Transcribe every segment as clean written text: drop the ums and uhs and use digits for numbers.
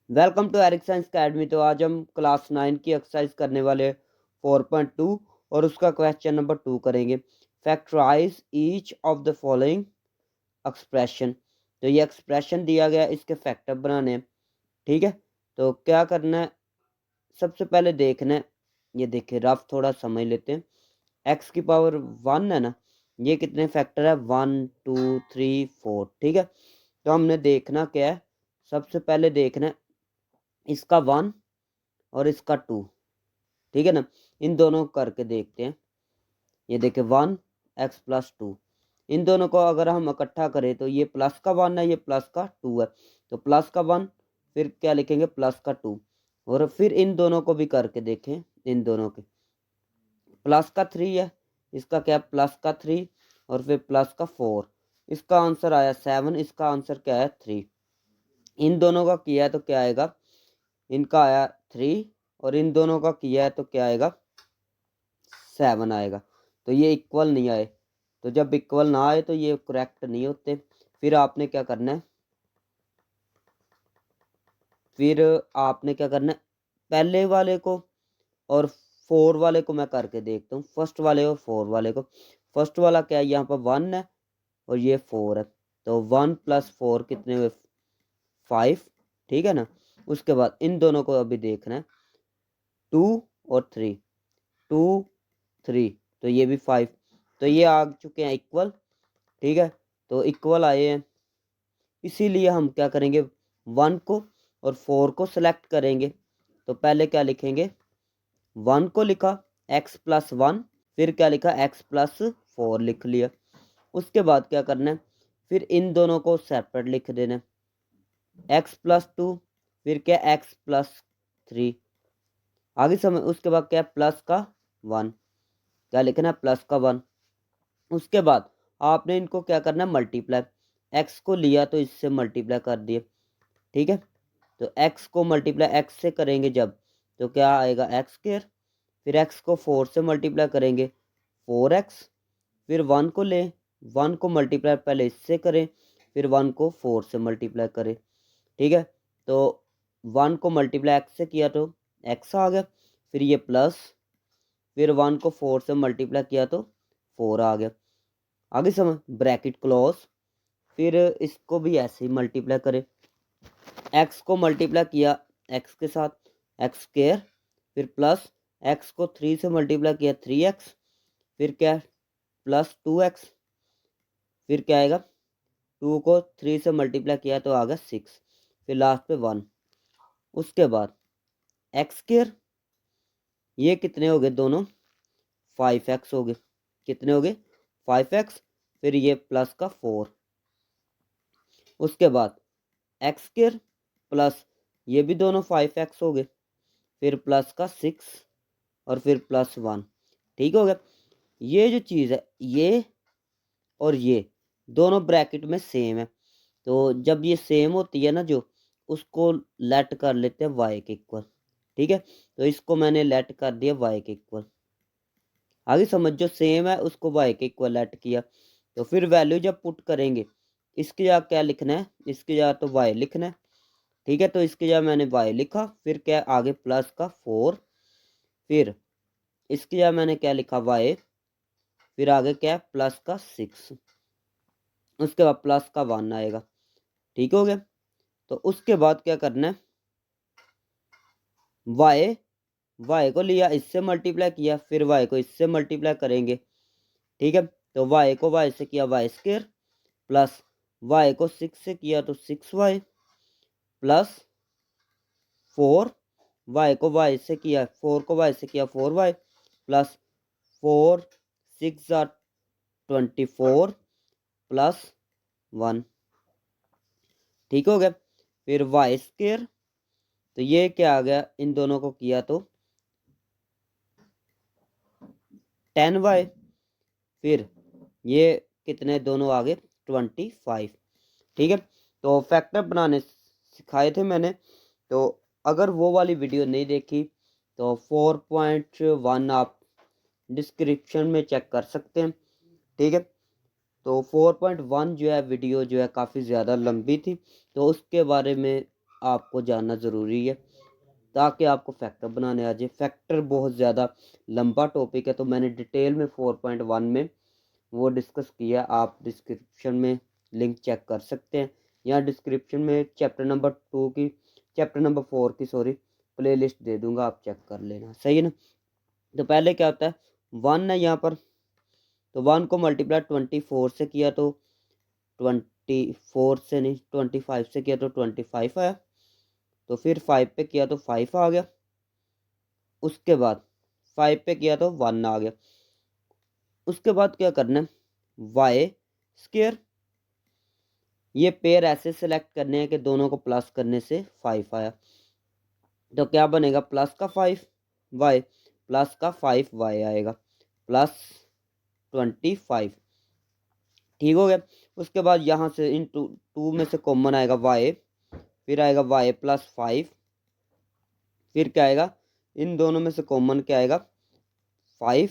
Welcome to Eric science academy. तो आज हम क्लास 9 की एक्सरसाइज करने वाले 4.2 और उसका क्वेश्चन नंबर 2 करेंगे। Factorise each of the following expression. तो ये एक्सप्रेशन दिया गया, इसके फैक्टर बनाने हैं। ठीक है, तो क्या करना है, सबसे पहले देखना है, ये देखिए रफ थोड़ा समझ लेते हैं। एक्स की पावर 1 है ना, ये कितने फैक्टर है, 1 2 3 4। ठीक है, तो हमने देखना क्या है, सबसे पहले देखना है इसका 1 और इसका 2। ठीक है ना, इन दोनों को करके देखते हैं। ये देखिए 1 x + 2, इन दोनों को अगर हम इकट्ठा करें तो ये प्लस का 1 है, ये प्लस का 2 है। तो प्लस का 1, फिर क्या लिखेंगे, प्लस का 2। और फिर इन दोनों को भी करके देखें, इन दोनों के प्लस का 3 है, इसका क्या, प्लस का 3 और फिर प्लस का 4। इसका आंसर आया 7, इसका आंसर क्या है, 3। इन दोनों का किया है तो क्या आएगा, इनका आया 3 और इन दोनों का किया है तो क्या आएगा, 7 आएगा। तो ये इक्वल नहीं आए, तो जब इक्वल ना आए तो ये करेक्ट नहीं होते। फिर आपने क्या करना है, पहले वाले को और 4 वाले को मैं करके देखता हूँ, फर्स्ट वाले और 4 वाले को। फर्स्ट वाला क्या है, यहाँ पर 1 है और ये 4 है, तो 1 + 4 कितने हुए, 5। ठीक है ना, उसके बाद इन दोनों को अभी देखना है, 2 और 3, 2 3, तो ये भी 5। तो ये आ चुके हैं इक्वल। ठीक है, तो इक्वल आए हैं, इसीलिए हम क्या करेंगे, 1 को और 4 को सिलेक्ट करेंगे। तो पहले क्या लिखेंगे, 1 को लिखा x + 1, फिर क्या लिखा, x + 4 लिख लिया। उसके बाद क्या करना है, फिर इन दोनों को सेपरेट लिख देना है, x + 2, फिर क्या, x + 3। आगे समय, उसके बाद क्या, प्लस का 1, क्या लिखना है, प्लस का 1। उसके बाद आपने इनको क्या करना है, मल्टीप्लाई। एक्स को लिया तो इससे मल्टीप्लाई कर दिए। ठीक है, तो एक्स को मल्टीप्लाई एक्स से करेंगे जब, तो क्या आएगा, x²। फिर एक्स को 4 से मल्टीप्लाई करेंगे, 4x। फिर 1 को लें, 1 को मल्टीप्लाई पहले इससे करें, फिर 1 को 4 से मल्टीप्लाई करें। ठीक है, तो 1 को मल्टीप्लाई x से किया तो x आ गया, फिर ये प्लस, फिर 1 को 4 से मल्टीप्लाई किया तो 4 आ गया। आगे समझ, ब्रैकेट क्लोज। फिर इसको भी ऐसे ही मल्टीप्लाई करें, एक्स को मल्टीप्लाई किया एक्स के साथ, x²। फिर प्लस एक्स को 3 से मल्टीप्लाई किया, 3x। फिर क्या, +2x। फिर क्या आएगा, 2 को 3 से मल्टीप्लाई किया तो आ गया 6। फिर लास्ट पे 1। उसके बाद x², ये कितने हो गए दोनों, 5x हो गए। कितने हो गए, 5x। फिर ये प्लस का 4। उसके बाद x² प्लस, ये भी दोनों 5x हो गए, फिर प्लस का 6 और फिर +1। ठीक हो गया। ये जो चीज़ है, ये और ये दोनों ब्रैकेट में सेम है, तो जब ये सेम होती है ना जो, उसको लेट कर लेते हैं y के इक्वल। ठीक है, तो इसको मैंने लेट कर दिया y के इक्वल। आगे समझ, जो सेम है उसको y के इक्वल लेट किया, तो फिर वैल्यू जब पुट करेंगे, इसकी जगह क्या लिखना है, इसकी जगह तो y लिखना है। ठीक है, तो इसकी जगह मैंने y लिखा, फिर क्या आगे प्लस का 4, फिर इसकी जगह मैंने क्या लिखा, y, फिर आगे क्या, प्लस का 6। उसके बाद प्लस का 1 आएगा। ठीक हो गया, तो उसके बाद क्या करना है, y को लिया, इससे मल्टीप्लाई किया, फिर y को इससे मल्टीप्लाई करेंगे। ठीक है, तो y को y से किया y² प्लस y को 6 से किया तो 6y प्लस 4, y को y से किया, 4 को y से किया 4y प्लस 4 6 24 प्लस 1। ठीक हो गया, फिर y², तो ये क्या आ गया, इन दोनों को किया तो 10y। फिर ये कितने दोनों आ गए, 25। ठीक है, तो फैक्टर बनाने सिखाए थे मैंने, तो अगर वो वाली वीडियो नहीं देखी तो 4.1 आप डिस्क्रिप्शन में चेक कर सकते हैं। ठीक है, तो 4.1 जो है वीडियो जो है काफ़ी ज़्यादा लंबी थी, तो उसके बारे में आपको जानना ज़रूरी है ताकि आपको फैक्टर बनाने आ जाए। फैक्टर बहुत ज़्यादा लंबा टॉपिक है, तो मैंने डिटेल में 4.1 में वो डिस्कस किया। आप डिस्क्रिप्शन में लिंक चेक कर सकते हैं, या डिस्क्रिप्शन में चैप्टर नंबर 4 की प्लेलिस्ट दे दूंगा, आप चेक कर लेना, सही है ना। तो पहले क्या होता है, 1 है यहाँ पर, तो 1 को मल्टीप्लाई 24 से किया तो 24 से नहीं 25 से किया तो 25 आया, तो फिर 5 पे किया तो 5 आ गया, उसके बाद 5 पे किया तो 1 आ गया। उसके बाद क्या करना है, वाई स्क्वायर, ये पेयर ऐसे सेलेक्ट करने हैं कि दोनों को प्लस करने से 5 आया, तो क्या बनेगा प्लस का 5 वाई प्लस का 5 वाई आएगा प्लस 25, ठीक हो गया। उसके बाद यहाँ से इन टू में से कॉमन आएगा वाई, फिर आएगा वाई प्लस 5, फिर क्या आएगा, इन दोनों में से कॉमन क्या आएगा 5,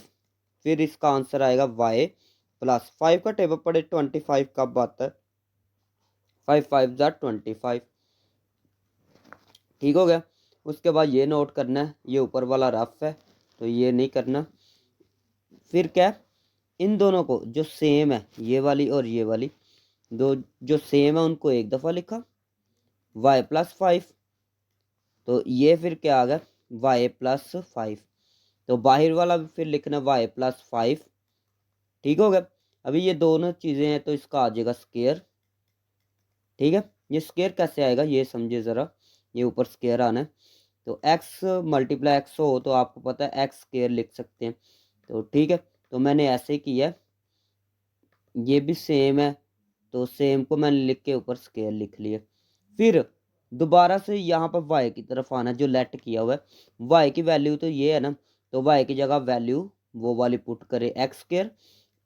फिर इसका आंसर आएगा वाई प्लस 5 का टेबल पड़े 25 कब आता है, 5 5 जार 25, ठीक हो गया। उसके बाद ये नोट करना है, ये ऊपर वाला रफ है तो ये नहीं करना। फिर क्या, इन दोनों को जो सेम है, ये वाली और ये वाली दो जो सेम है उनको एक दफ़ा लिखा, वाई प्लस 5, तो ये फिर क्या आ गया वाई प्लस 5, तो बाहर वाला भी फिर लिखना वाई प्लस 5, ठीक हो गया। अभी ये दोनों चीज़ें हैं तो इसका आ जाएगा स्केयर, ठीक है। ये स्केयर कैसे आएगा ये समझे ज़रा, ये ऊपर स्केयर आना है, तो एक्स मल्टीप्लाई एक्स हो तो आपको पता है एक्स स्केयर लिख सकते हैं, तो ठीक है। तो मैंने ऐसे ही किया, ये भी सेम है तो सेम को मैंने लिख के ऊपर स्केयर लिख लिया। फिर दोबारा से यहाँ पर वाई की तरफ आना, जो लेट किया हुआ है वाई की वैल्यू तो ये है ना, तो वाई की जगह वैल्यू वो वाली पुट करे एक्स स्केयर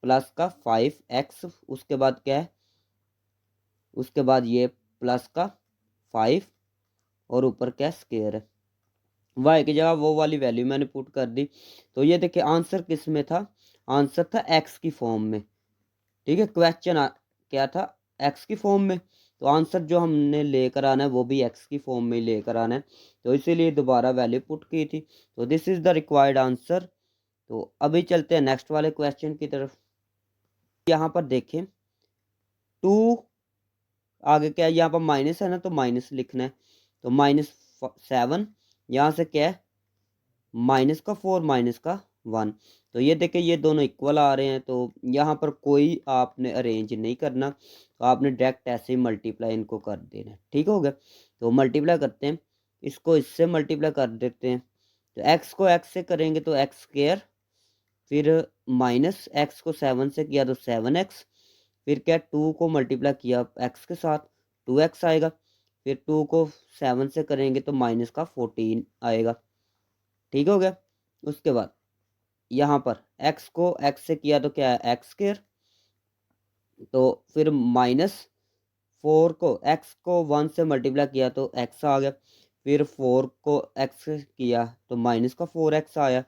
प्लस का 5x, उसके बाद क्या है, उसके बाद ये प्लस का 5 और ऊपर क्या स्केयर है, वाई की जगह वो वाली वैल्यू मैंने पुट कर दी। तो ये देखिए आंसर किस में था, आंसर था एक्स की फॉर्म में, ठीक है। क्वेश्चन क्या था, एक्स की फॉर्म में, तो आंसर जो हमने लेकर आना है वो भी एक्स की फॉर्म में लेकर आना है, तो इसीलिए दोबारा वैल्यू पुट की थी। तो this is the required answer. तो अभी चलते हैं नेक्स्ट वाले क्वेश्चन की तरफ। यहाँ पर देखें 2 आगे क्या है, यहाँ पर माइनस है ना तो माइनस लिखना है, तो -7, यहाँ से क्या है -4 -1, तो ये देखें ये दोनों इक्वल आ रहे हैं, तो यहाँ पर कोई आपने अरेंज नहीं करना, तो आपने डायरेक्ट ऐसे ही मल्टीप्लाई इनको कर देना, ठीक हो गया। तो मल्टीप्लाई करते हैं, इसको इससे मल्टीप्लाई कर देते हैं, तो एक्स को एक्स से करेंगे तो एक्स स्क्वायर, फिर माइनस एक्स को 7 से किया तो 7x, फिर क्या 2 को मल्टीप्लाई किया एक्स के साथ 2x आएगा, फिर 2 को 7 से करेंगे तो माइनस का 14 आएगा, ठीक हो गया। उसके बाद यहाँ पर x को x से किया तो क्या है एक्स स्क्वायर, तो फिर -4 को x को 1 से मल्टीप्लाई किया तो x आ गया, फिर 4 को x से किया तो माइनस का 4x आया,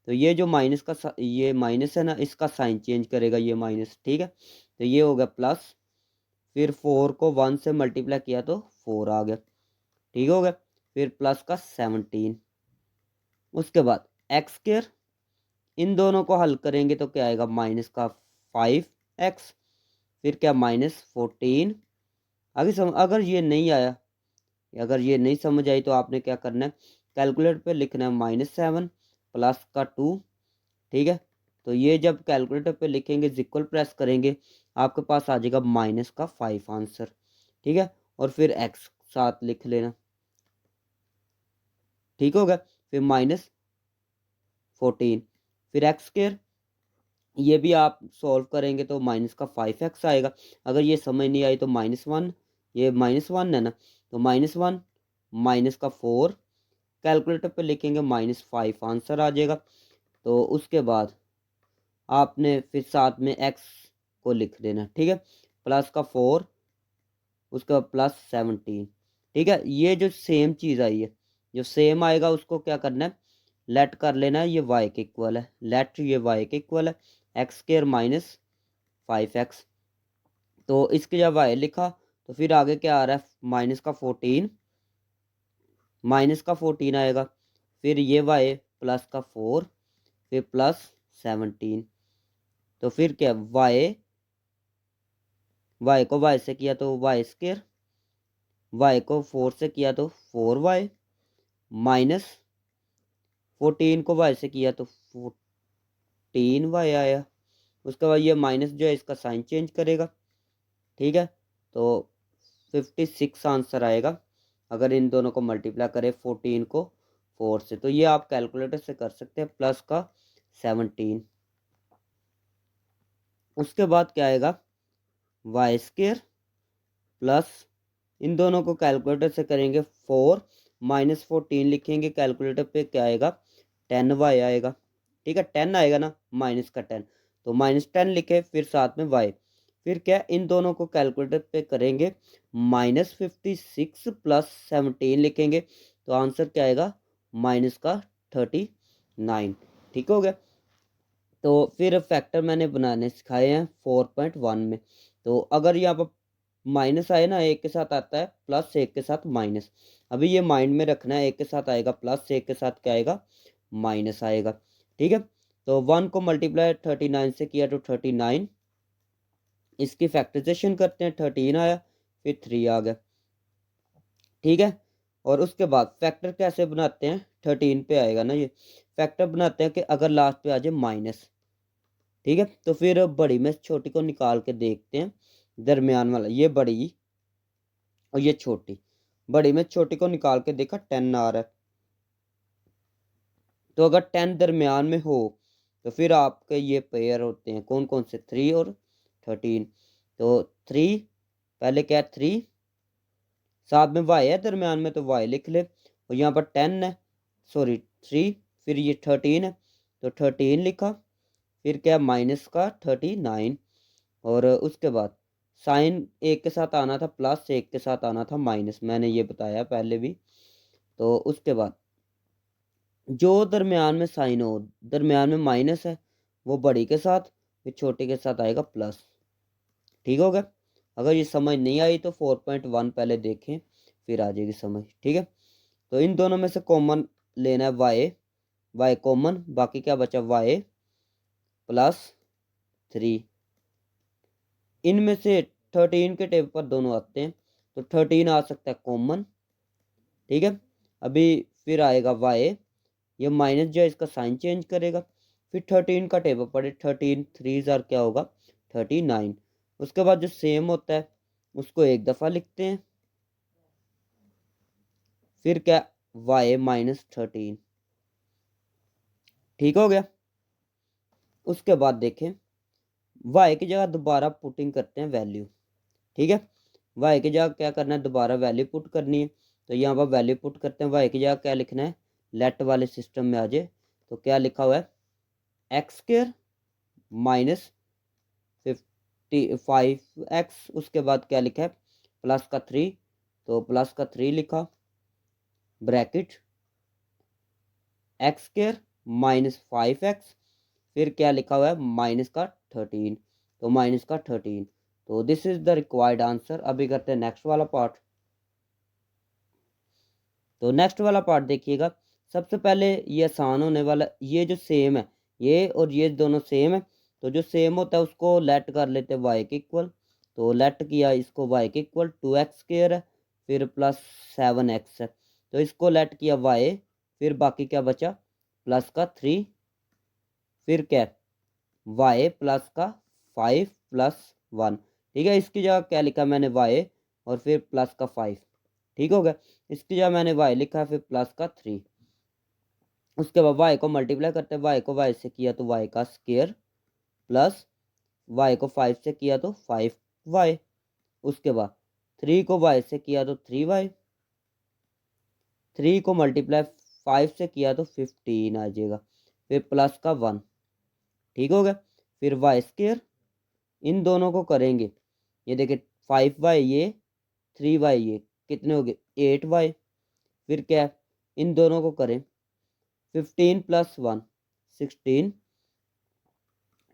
तो ये जो माइनस का ये माइनस है ना इसका साइन चेंज करेगा ये माइनस, ठीक है। तो ये हो गया प्लस, फिर 4 को 1 से मल्टीप्लाई किया तो 4 आ गया, ठीक हो गया। फिर प्लस का 17, उसके बाद एक्स स्क्वायर, इन दोनों को हल करेंगे तो क्या आएगा माइनस का 5x, फिर क्या -14। आगे अगर ये नहीं आया, अगर ये नहीं समझ आई तो आपने क्या करना है, कैलकुलेटर पे लिखना है -7 प्लस का 2, ठीक है। तो ये जब कैलकुलेटर पे लिखेंगे इक्वल प्रेस करेंगे आपके पास आ जाएगा माइनस का 5 आंसर, ठीक है। और फिर एक्स साथ लिख लेना, ठीक होगा। फिर -14, फिर एक्स स्क्वायर, ये भी आप सॉल्व करेंगे तो माइनस का 5x आएगा। अगर ये समझ नहीं आई तो -1, ये -1 है ना, तो -1 माइनस का 4, कैलकुलेटर पे लिखेंगे -5 आंसर आ जाएगा। तो उसके बाद आपने फिर साथ में x को लिख देना, ठीक है, प्लस का 4, उसके बाद +17, ठीक है। ये जो सेम चीज़ आई है, जो सेम आएगा उसको क्या करना है, लेट कर लेना है, ये y के इक्वल है, लेट ये y के इक्वल है, एक्स स्क्वायर -5x, तो इसके जब y लिखा तो फिर आगे क्या आ रहा है -14 माइनस का 14 आएगा, फिर ये वाई प्लस का 4, फिर प्लस 17। तो फिर क्या, वाई को वाई से किया तो वाई स्क्र, वाई को 4 से किया तो 4y, माइनस 14 को वाई से किया तो 14y आया। उसके बाद ये माइनस जो है इसका साइन चेंज करेगा, ठीक है। तो 56 आंसर आएगा अगर इन दोनों को मल्टीप्लाई करें 14 को 4 से। तो ये आप कैलकुलेटर से कर सकते हैं, प्लस का 17। उसके बाद क्या आएगा, वाई स्क्र प्लस, इन दोनों को कैलकुलेटर से करेंगे 4 माइनस 14 लिखेंगे, कैलकुलेटर पे क्या आएगा 10y आएगा, ठीक है। 10 आएगा ना, माइनस का 10, तो -10 लिखे, फिर साथ में y, फिर क्या इन दोनों को कैलकुलेटर पे करेंगे -56 प्लस 17 लिखेंगे, तो आंसर क्या आएगा माइनस का 39, ठीक हो गया। तो फिर फैक्टर मैंने बनाने सिखाए हैं 4.1 में। तो अगर यहाँ पर माइनस आए ना, एक के साथ आता है प्लस, एक के साथ माइनस, अभी ये माइंड में रखना है, एक के साथ आएगा प्लस, एक के साथ क्या आएगा माइनस आएगा, ठीक है। तो 1 को मल्टीप्लाई 39 से किया तो 39, इसकी फैक्टराइजेशन करते हैं, 13 आया, फिर 3 आ गया, ठीक है। और उसके बाद फैक्टर कैसे बनाते हैं, 13 पे आएगा ना ये, फैक्टर बनाते हैं कि अगर लास्ट पे आ जाए माइनस, ठीक है। तो फिर बड़ी में छोटी को निकाल के देखते हैं, दरमियान वाला, ये बड़ी और ये छोटी, बड़ी में छोटी को निकाल के देखा 10 आ रहा है। तो अगर 10 दरमियान में हो तो फिर आपके ये पेयर होते हैं कौन कौन से, 3 और 13। तो 3 पहले क्या है 3, साथ में y है दरमियान में तो y लिख ले, और यहाँ पर 10 है, सॉरी 3, फिर ये 13 है तो 13 लिखा, फिर क्या माइनस का 39, और उसके बाद साइन एक के साथ आना था प्लस, एक के साथ आना था माइनस, मैंने ये बताया पहले भी। तो उसके बाद जो दरमियान में साइन हो, दरमियान में माइनस है, वो बड़ी के साथ, फिर छोटे के साथ आएगा प्लस, ठीक हो गया। अगर ये समझ नहीं आई तो 4.1 पहले देखें, फिर आ जाएगी समझ, ठीक है। तो इन दोनों में से कॉमन लेना है वाई कॉमन, बाकी क्या बचा y प्लस 3, इनमें से 13 के टेबल पर दोनों आते हैं, तो 13 आ सकता है कॉमन, ठीक है। अभी फिर आएगा y, ये माइनस जो है इसका साइन चेंज करेगा, फिर 13 का टेबल पड़े, 13 3 जार क्या होगा 39। उसके बाद जो सेम होता है उसको एक दफ़ा लिखते हैं, फिर क्या y -13, ठीक हो गया। उसके बाद देखें y की जगह दोबारा पुटिंग करते हैं वैल्यू, ठीक है। y की जगह क्या करना है, दोबारा वैल्यू पुट करनी है, तो यहाँ पर वैल्यू पुट करते हैं, y की जगह क्या लिखना है, लेट वाले सिस्टम में आ जाए, तो क्या लिखा हुआ है x² माइनस 55x, उसके बाद क्या लिखा है प्लस का 3, तो प्लस का 3 लिखा, ब्रैकेट x² -5x, फिर क्या लिखा हुआ है माइनस का 13, तो माइनस का 13। तो this is the required answer. अभी करते हैं नेक्स्ट वाला पार्ट। तो नेक्स्ट वाला पार्ट देखिएगा, सबसे पहले ये आसान होने वाला, ये जो सेम है ये और ये दोनों सेम है, तो जो सेम होता है उसको लेट कर लेते हैं y के इक्वल, तो लेट किया इसको y के इक्वल, 2x² है, फिर प्लस 7x है, तो इसको लेट किया y, फिर बाकी क्या बचा प्लस का 3, फिर क्या y प्लस का 5 प्लस 1, ठीक है। इसकी जगह क्या लिखा मैंने y और फिर प्लस का 5, ठीक हो गया। इसकी जगह मैंने y लिखा है, फिर प्लस का 3। उसके बाद y को मल्टीप्लाई करते हैं, y को y से किया तो y का स्क्वायर, प्लस y को 5 से किया तो 5y, उसके बाद 3 को y से किया तो 3y, 3 को मल्टीप्लाई 5 से किया तो 15 आ जाएगा, फिर प्लस का 1, ठीक हो गया। फिर वाई स्क्वायर, इन दोनों को करेंगे, ये देखिए 5y ये 3y ये कितने हो गए 8y, फिर क्या इन दोनों को करें 15 प्लस 1 16,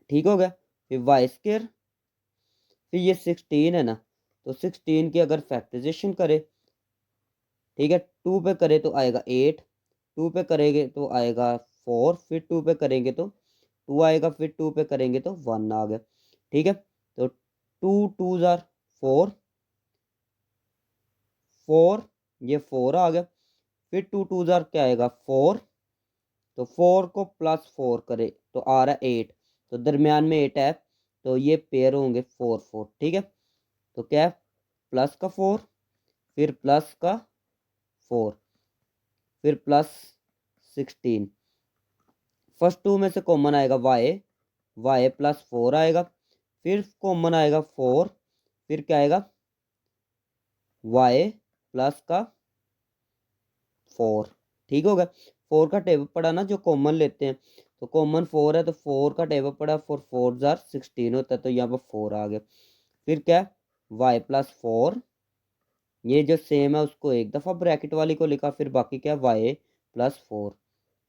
ठीक हो गया। फिर वाई स्क्वायर, फिर ये 16 है ना, तो 16 की अगर फैक्टराइजेशन करे, ठीक है, 2 पे करे तो आएगा 8, 2 पे करेंगे तो आएगा 4, फिर 2 पे करेंगे तो 2 आएगा, फिर 2 पे करेंगे तो 1 आ गया। ठीक है, तो 2 2 जार 4, 4 ये 4 आ गया, फिर 2 2 जार क्या आएगा 4, तो 4 को प्लस 4 करे तो आ रहा है 8, तो दरमियान में 8 है, तो ये पेयर होंगे 4 4। ठीक है, तो क्या है प्लस का 4, फिर प्लस का 4, फिर प्लस 16। फर्स्ट 2 में से कॉमन आएगा y प्लस 4 आएगा, फिर कॉमन आएगा 4, फिर क्या आएगा y प्लस का 4। ठीक हो गया, 4 का टेबल पड़ा ना जो कॉमन लेते हैं, तो कॉमन 4 है तो 4 का टेबल पड़ा, 4 4 जार 16 होता है, तो यहाँ पर 4 आ गया। फिर क्या y प्लस 4, ये जो सेम है उसको एक दफ़ा ब्रैकेट वाली को लिखा, फिर बाकी क्या y प्लस 4,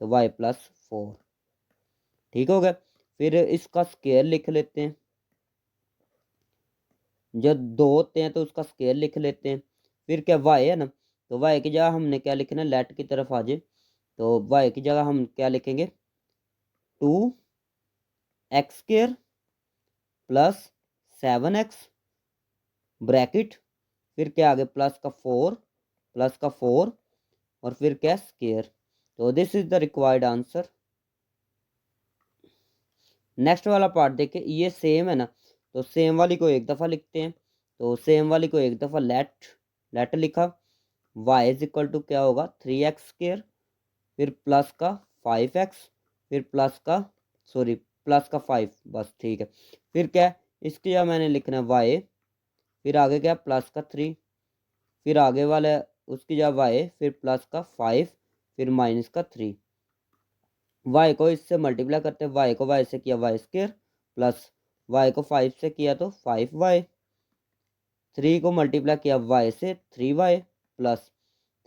तो y प्लस 4। ठीक हो गया, फिर इसका स्केयर लिख लेते हैं, जब 2 होते हैं तो उसका स्केयर लिख लेते हैं। फिर क्या y है ना, तो y की जगह हमने क्या लिखना है, लेट की तरफ आ जाए, तो y की जगह हम क्या लिखेंगे 2x square plus 7x bracket, फिर क्या आगे प्लस का 4, प्लस का 4, और फिर क्या स्केयर। तो this is the required answer. Next वाला पार्ट देखें, ये सेम है ना, तो सेम वाली को एक दफ़ा लिखते हैं, तो सेम वाली को एक दफ़ा लेट लिखा, y इज इक्वल टू क्या होगा 3x स्केयर, फिर प्लस का 5x, फिर प्लस का प्लस का 5, बस ठीक है। फिर क्या है इसके यहाँ मैंने लिखना है y, फिर आगे क्या प्लस का 3, फिर आगे वाला उसकी जगह y, फिर प्लस का 5, फिर माइनस का 3। y को इससे मल्टीप्लाई करते हैं, y को y से किया y स्क्र प्लस y को 5 से किया तो 5y, 3 को मल्टीप्लाई किया y से 3y प्लस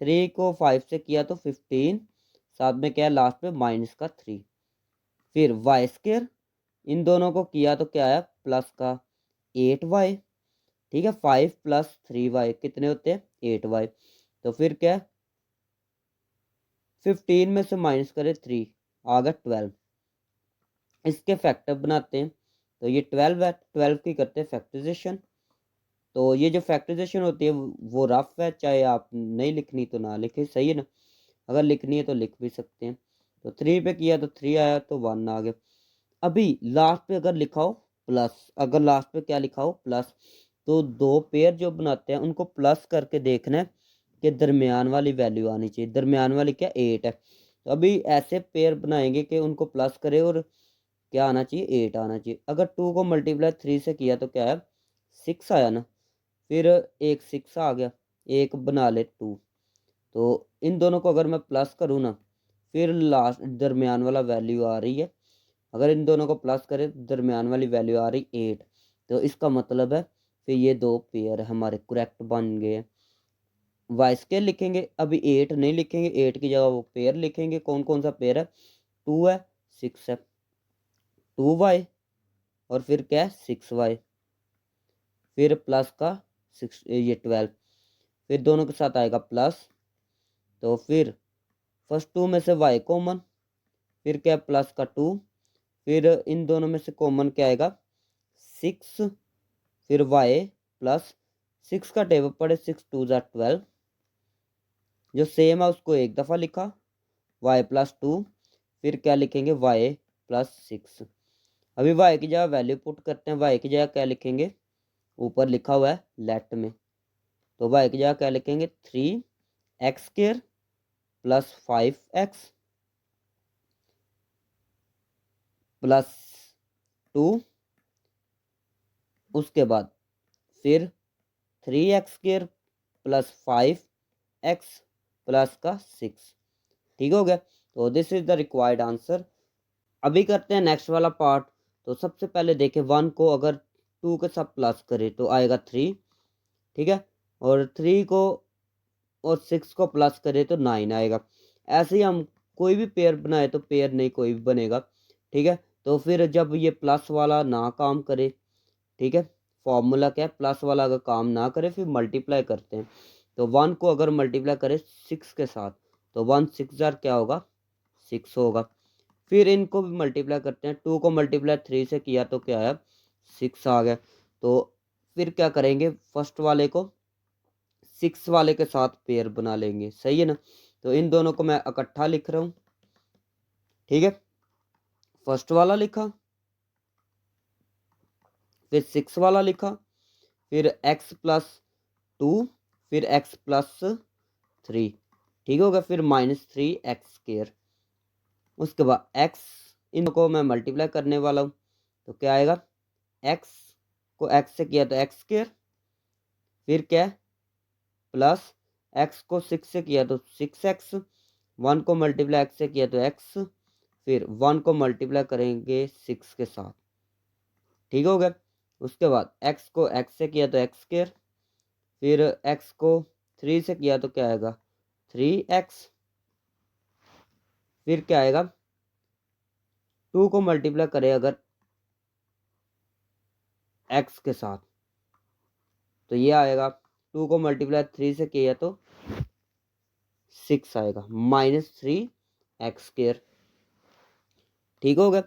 3 को 5 से किया तो 15, साथ में क्या है लास्ट में माइनस का 3, फिर y स्क्र, इन दोनों को किया तो क्या आया प्लस का 8y। ठीक है, 5 प्लस 3y कितने होते हैं 8y, तो फिर क्या है 15 में से माइनस करें 3 आ गया 12। इसके फैक्टर बनाते हैं, तो ये 12 है, 12 की करते हैं फैक्टराइजेशन। तो ये जो फैक्टराइजेशन होती है वो रफ है, चाहे आप नहीं लिखनी तो ना लिखें, सही है ना, अगर लिखनी है तो लिख भी सकते हैं। तो 3 पे किया तो 3 आया तो 1 आ गया। अभी लास्ट पे अगर लिखा हो प्लस, अगर लास्ट पे क्या लिखा हो प्लस, तो दो पेयर जो बनाते हैं उनको प्लस करके देखना है कि दरमियान वाली वैल्यू आनी चाहिए, दरमियान वाली क्या 8 है, तो अभी ऐसे पेयर बनाएंगे कि उनको प्लस करे और क्या आना चाहिए 8 आना चाहिए। अगर 2 को मल्टीप्लाई 3 से किया तो क्या है 6 आया ना, फिर एक 6 आ गया, एक बना ले 2, तो इन दोनों को अगर मैं प्लस करूँ ना, फिर लास्ट दरमियान वाला वैल्यू आ रही है, अगर इन दोनों को प्लस करें तो दरमियान वाली वैल्यू आ रही 8, तो इसका मतलब है फिर ये दो पेयर हमारे करेक्ट बन गए हैं। वाई स्केल लिखेंगे, अभी 8 नहीं लिखेंगे, 8 की जगह वो पेयर लिखेंगे, कौन कौन सा पेयर है 2 है 6 है, 2y और फिर क्या है 6y, फिर प्लस का 6 ये 12, फिर दोनों के साथ आएगा प्लस, तो फिर फर्स्ट 2 में से y कॉमन, फिर क्या प्लस का 2, फिर इन दोनों में से कॉमन क्या आएगा 6, फिर y प्लस 6 का टेबल पड़े 6 2 जार 12, जो सेम है उसको एक दफ़ा लिखा y प्लस 2, फिर क्या लिखेंगे y प्लस 6। अभी y की जगह वैल्यू पुट करते हैं, y की जगह क्या लिखेंगे ऊपर लिखा हुआ है लेट में, तो y की जगह क्या लिखेंगे 3x square plus 5x plus 2, उसके बाद फिर 3x square plus 5x plus का 6। ठीक हो गया, तो this is the required answer. अभी करते हैं नेक्स्ट वाला पार्ट। तो सबसे पहले देखें 1 को अगर 2 के साथ प्लस करें तो आएगा 3, ठीक है, और 3 को और 6 को प्लस करें तो 9 आएगा। ऐसे ही हम कोई भी पेयर बनाए तो पेयर नहीं कोई भी बनेगा, ठीक है। तो फिर जब ये प्लस वाला ना काम करे, ठीक है, फॉर्मूला क्या है प्लस वाला अगर काम ना करे फिर मल्टीप्लाई करते हैं, तो 1 को अगर मल्टीप्लाई करें 6 के साथ तो 1 6 जार क्या होगा 6 होगा। फिर इनको भी मल्टीप्लाई करते हैं, 2 को मल्टीप्लाई 3 से किया तो क्या आया 6 आ गया। तो फिर क्या करेंगे, फर्स्ट वाले को 6 वाले के साथ पेयर बना लेंगे, सही है ना। तो इन दोनों को मैं इकट्ठा लिख रहा हूँ, ठीक है। फर्स्ट वाला लिखा, फिर 6 वाला लिखा, फिर x प्लस 2, फिर x प्लस 3, ठीक होगा। फिर -3x²। उसके बाद x इनको मैं मल्टीप्लाई करने वाला हूँ, तो क्या आएगा, x को x से किया तो x², फिर क्या है प्लस x को 6 से किया तो 6x, 1 को मल्टीप्लाई x से किया तो x, फिर 1 को मल्टीप्लाई करेंगे 6 के साथ, ठीक हो गया। उसके बाद x को x से किया तो x², फिर x को 3 से किया तो क्या आएगा 3x, फिर क्या आएगा 2 को मल्टीप्लाई करें अगर x के साथ तो ये आएगा, 2 को मल्टीप्लाई 3 से किया तो 6 आएगा, -3x², ठीक हो गया।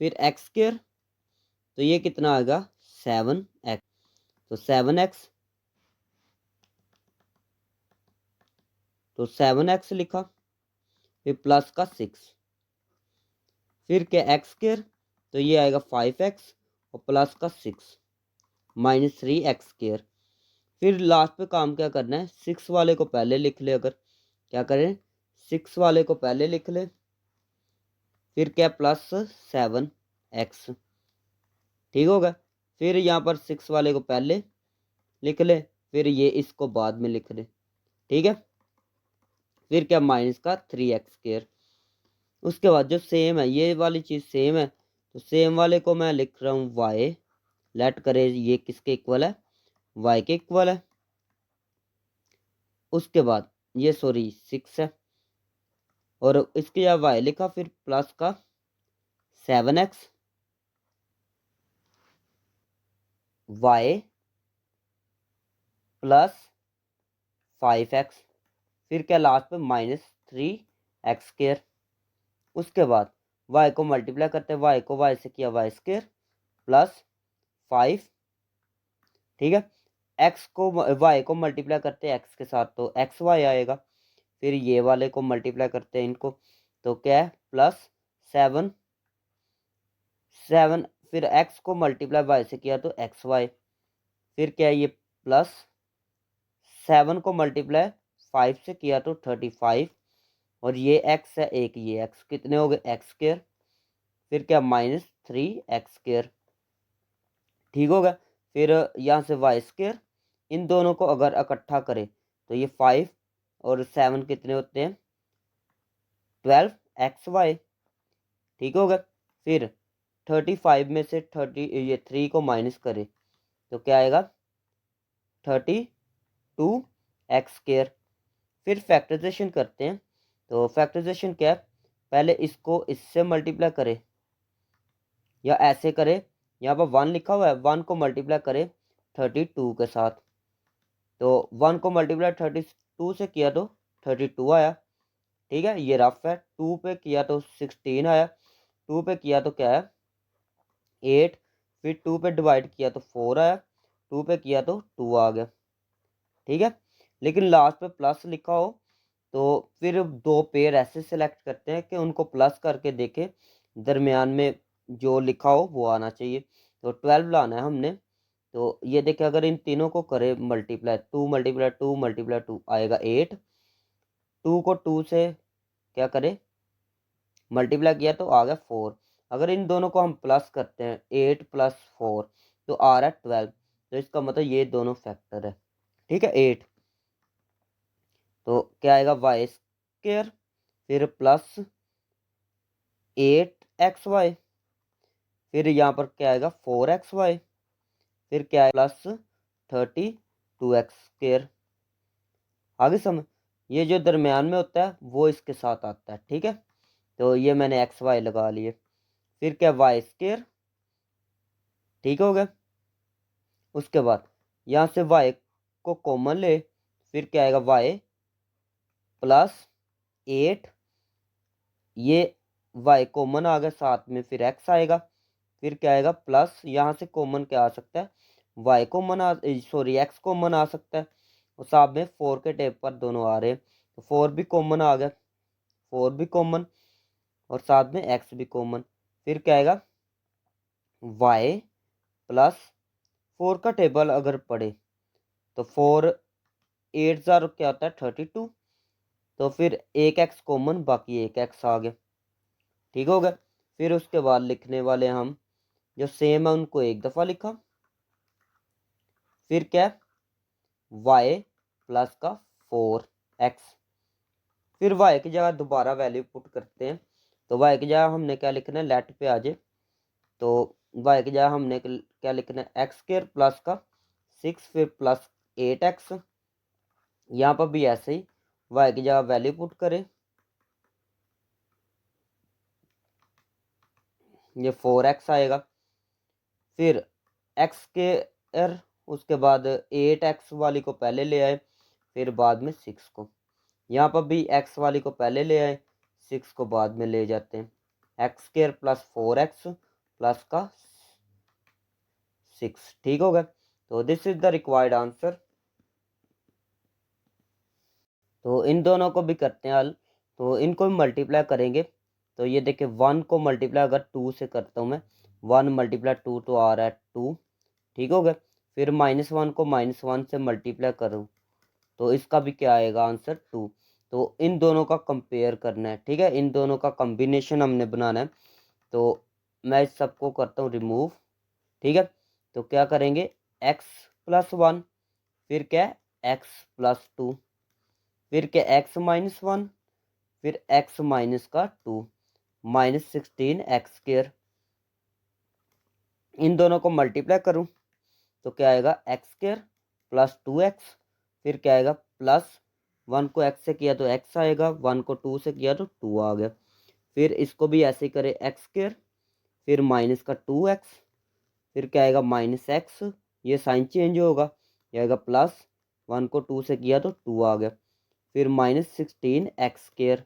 फिर x², तो ये कितना आएगा 7x, तो 7x, तो 7x लिखा, फिर प्लस का 6, फिर क्या x², तो ये आएगा 5x और प्लस का 6, -3x²। फिर लास्ट पे काम क्या करना है, 6 वाले को पहले लिख ले, अगर क्या करें 6 वाले को पहले लिख ले, फिर क्या प्लस 7x, ठीक होगा। फिर यहाँ पर 6 वाले को पहले लिख ले, फिर ये इसको बाद में लिख ले, ठीक है। फिर क्या माइनस का 3x²। उसके बाद जो सेम है, ये वाली चीज़ सेम है, तो सेम वाले को मैं लिख रहा हूँ y, लेट करे ये किसके इक्वल है, y के इक्वल है। उसके बाद ये सॉरी 6 है, और इसके यहाँ y लिखा, फिर प्लस का 7x, y प्लस 5x, फिर क्या लास्ट में -3x²। उसके बाद y को मल्टीप्लाई करते हैं, y को y से किया y² प्लस 5, ठीक है। x को y को मल्टीप्लाई करते हैं x के साथ तो xy आएगा, फिर ये वाले को मल्टीप्लाई करते हैं इनको, तो क्या है प्लस 7, फिर x को मल्टीप्लाई y से किया तो xy, फिर क्या है ये प्लस 7 को मल्टीप्लाई 5 से किया तो 35, और ये x है एक, ये x कितने हो गए x², फिर क्या -3x², ठीक होगा। फिर यहाँ से y², इन दोनों को अगर इकट्ठा करें तो ये 5 और 7 कितने होते हैं 12xy, ठीक होगा। फिर 35 में से 3 को माइनस करें तो क्या आएगा 32x²। फिर फैक्टराइजेशन करते हैं, तो फैक्टराइजेशन क्या है, पहले इसको इससे मल्टीप्लाई करें या ऐसे करें, यहाँ पर 1 लिखा हुआ है, 1 को मल्टीप्लाई करें 32 के साथ, तो 1 को मल्टीप्लाई 32 से किया तो 32 आया, ठीक है। ये रफ है, 2 पे किया तो 16 आया, 2 पे किया तो क्या है 8, फिर 2 पे डिवाइड किया तो 4 आया, 2 पे किया तो 2 आ गया, ठीक है। लेकिन लास्ट पे प्लस लिखा हो तो फिर दो पेयर ऐसे सिलेक्ट करते हैं कि उनको प्लस करके देखें, दरमियान में जो लिखा हो वो आना चाहिए। तो 12 लाना है हमने, तो ये देखें अगर इन तीनों को करें मल्टीप्लाई, 2 मल्टीप्लाई 2 मल्टीप्लाई 2 आएगा 8, 2 को 2 से क्या करें मल्टीप्लाई किया तो आ गया 4। अगर इन दोनों को हम प्लस करते हैं 8 + 4 तो आ रहा है 12, तो इसका मतलब ये दोनों फैक्टर है, ठीक है 8। तो क्या आएगा y², फिर प्लस 8xy, फिर यहाँ पर क्या आएगा 4xy, फिर क्या है प्लस 32x²। आगे समझ, ये जो दरमियान में होता है वो इसके साथ आता है, ठीक है। तो ये मैंने xy लगा लिए, फिर क्या y², ठीक हो गया। उसके बाद यहाँ से y को कॉमन ले, फिर क्या आएगा y प्लस 8, ये y कॉमन आ गया साथ में, फिर x आएगा, फिर क्या आएगा प्लस, यहाँ से कॉमन क्या आ सकता है, y कॉमन x कॉमन आ सकता है, और साथ में 4 के टेप पर दोनों आ रहे हैं, तो 4 भी कॉमन आ गया, 4 भी कॉमन, और साथ में x भी कॉमन, फिर क्या आएगा y प्लस 4 का टेबल अगर पढ़े तो 4 8 जार क्या होता है 32, तो फिर एक x कॉमन, बाकी एक x आ गया, ठीक हो गया। फिर उसके बाद लिखने वाले हम जो सेम है उनको एक दफ़ा लिखा, फिर क्या y प्लस का 4x, फिर y की जगह दोबारा वैल्यू पुट करते हैं, तो y की जगह हमने क्या लिखना है, लेट पे आ जाए, तो y की जगह हमने क्या लिखना है, एक्स स्क्र प्लस का 6 फिर प्लस 8x, यहाँ पर भी ऐसे ही y की जगह वैल्यू पुट करें, ये 4x आएगा, फिर x स्क्र, उसके बाद 8x वाली को पहले ले आए, फिर बाद में 6 को, यहाँ पर भी x वाली को पहले ले आए, 6 को बाद में ले जाते हैं, x square plus 4x plus का 6, ठीक हो गया। तो this is the required answer. तो इन दोनों को भी करते हैं हल, तो इनको मल्टीप्लाई करेंगे, तो ये देखिए 1 को मल्टीप्लाई अगर 2 से करता हूँ मैं, 1 मल्टीप्लाई 2 तो आ रहा है 2, ठीक हो गया। फिर -1 को -1 से मल्टीप्लाई करूँ तो इसका भी क्या आएगा आंसर 2, तो इन दोनों का कंपेयर करना है, ठीक है, इन दोनों का कॉम्बिनेशन हमने बनाना है, तो मैं इस सबको करता हूँ रिमूव, ठीक है। तो क्या करेंगे x प्लस 1, फिर क्या x प्लस 2, फिर क्या x माइनस 1, फिर x माइनस का 2 -16 एक्स स्क्र, इन दोनों को मल्टीप्लाई करूं तो क्या आएगा एक्स स्क्र प्लस 2x, फिर क्या आएगा प्लस 1 को x से किया तो x आएगा, 1 को 2 से किया तो 2 आ गया, फिर इसको भी ऐसे ही करें एक्स स्क्र, फिर माइनस का 2x, फिर क्या आएगा -x, ये साइन चेंज होगा, ये आएगा प्लस 1 को 2 से किया तो 2 आ गया, फिर -16 एक्स स्क्र,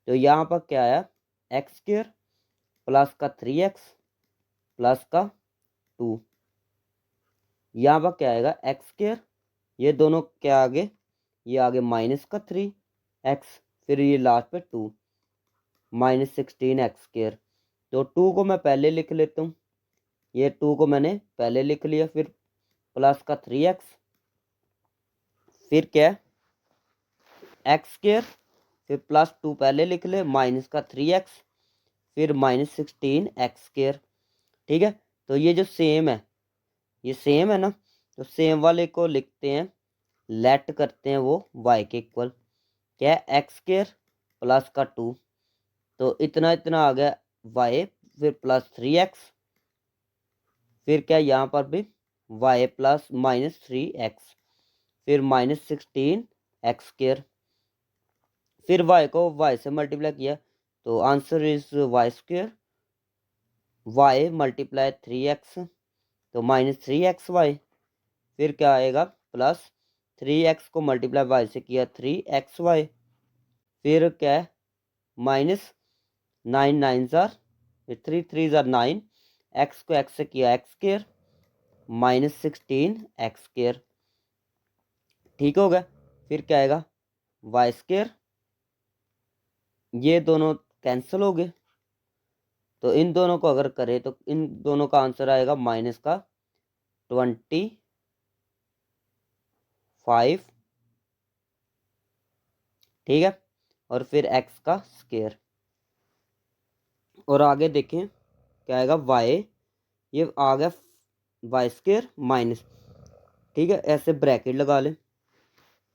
तो यहाँ पर क्या आया एक्स स्क्र प्लस का 3x प्लस का 2, यहाँ पर क्या आएगा एक्स स्क्र, ये दोनों क्या आगे, ये आगे माइनस का 3x, फिर ये लास्ट पे 2 -16 एक्स स्क्र, तो 2 को मैं पहले लिख लेता हूँ, ये 2 को मैंने पहले लिख लिया, फिर प्लस का 3x, फिर क्या एक्स स्क्र, फिर प्लस 2 पहले लिख ले, माइनस का 3x, फिर -16 एक्स स्क्र, ठीक है। तो ये जो सेम है, ये सेम है ना, तो सेम वाले को लिखते हैं, लेट करते हैं वो y के इक्वल, क्या है एक्स स्क्र प्लस का 2, तो इतना इतना आ गया y, फिर प्लस 3x, फिर क्या यहाँ पर भी y प्लस -3x, फिर -16 एक्स स्क्र, फिर y को y से मल्टीप्लाई किया, तो answer is y square, y multiply 3x, तो -3xy, फिर क्या आएगा प्लस 3x को मल्टीप्लाई y से किया 3xy, फिर क्या है -9 9 जार 3 3 जार 9, x को x से किया एक्स स्क्र -16 एक्स स्क्र, ठीक हो गया। फिर क्या आएगा y स्क्र, ये दोनों कैंसिल हो गए, तो इन दोनों को अगर करें तो इन दोनों का आंसर आएगा माइनस का 25, ठीक है, और फिर x का स्क्र, और आगे देखें क्या आएगा y, ये आ गया y स्क्र माइनस, ठीक है, ऐसे ब्रैकेट लगा लें,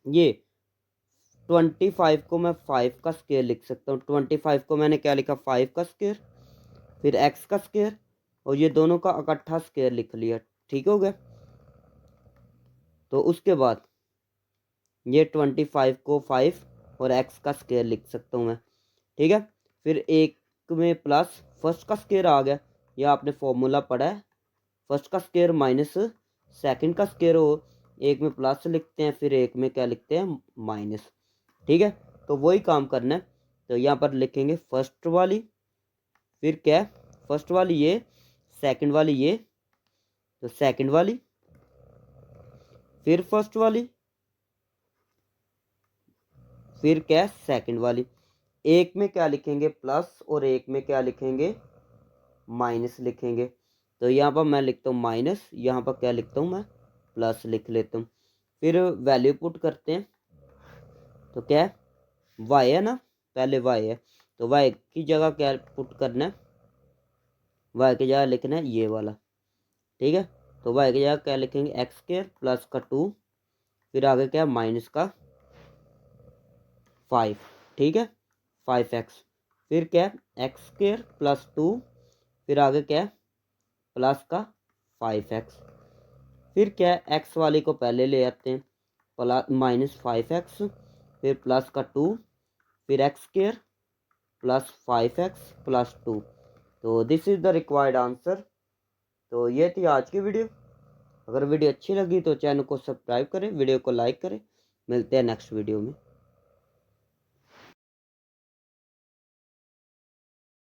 ये 25 को मैं 5 का स्क्र लिख सकता हूँ, 25 को मैंने क्या लिखा 5 का स्क्र, फिर x का स्क्र, और ये दोनों का इकट्ठा स्क्र लिख लिया, ठीक हो गया। तो उसके बाद ये 25 को 5 और x का स्क्र लिख सकता हूँ मैं, ठीक है। फिर एक में प्लस फर्स्ट का स्क्र आ गया, यह आपने फॉर्मूला पढ़ा है, फर्स्ट का स्क्र माइनस सेकंड का स्क्र हो एक में प्लस लिखते हैं, फिर एक में क्या लिखते हैं, माइनस। ठीक है, तो वही काम करना है। तो यहाँ पर लिखेंगे फर्स्ट वाली, फिर क्या है, फर्स्ट वाली ये, सेकंड वाली ये, तो सेकंड वाली, फिर फर्स्ट वाली, फिर क्या है, सेकंड वाली। एक में क्या लिखेंगे, प्लस, और एक में क्या लिखेंगे, माइनस लिखेंगे। तो यहाँ पर मैं लिखता हूँ माइनस, यहाँ पर क्या लिखता हूँ मैं, प्लस लिख लेता हूँ। फिर वैल्यू पुट करते हैं, तो क्या है, वाई है ना, पहले वाई है, तो वाई की जगह क्या पुट करना है, वाई की जगह लिखना है ये वाला। ठीक है, तो वाई की जगह क्या लिखेंगे, एक्स स्क्वायर प्लस का 2, फिर आगे क्या, माइनस का 5। ठीक है, 5x, फिर क्या है, एक्स स्क्वायर प्लस 2, फिर आगे क्या है, प्लस का 5x, फिर क्या है, एक्स वाली को पहले ले आते हैं, प्लस माइनस 5x, फिर प्लस का 2, फिर x square plus 5x plus 2। तो this is the required answer. तो ये थी आज की वीडियो। अगर वीडियो अच्छी लगी तो चैनल को सब्सक्राइब करें, वीडियो को लाइक करें। मिलते हैं नेक्स्ट वीडियो में।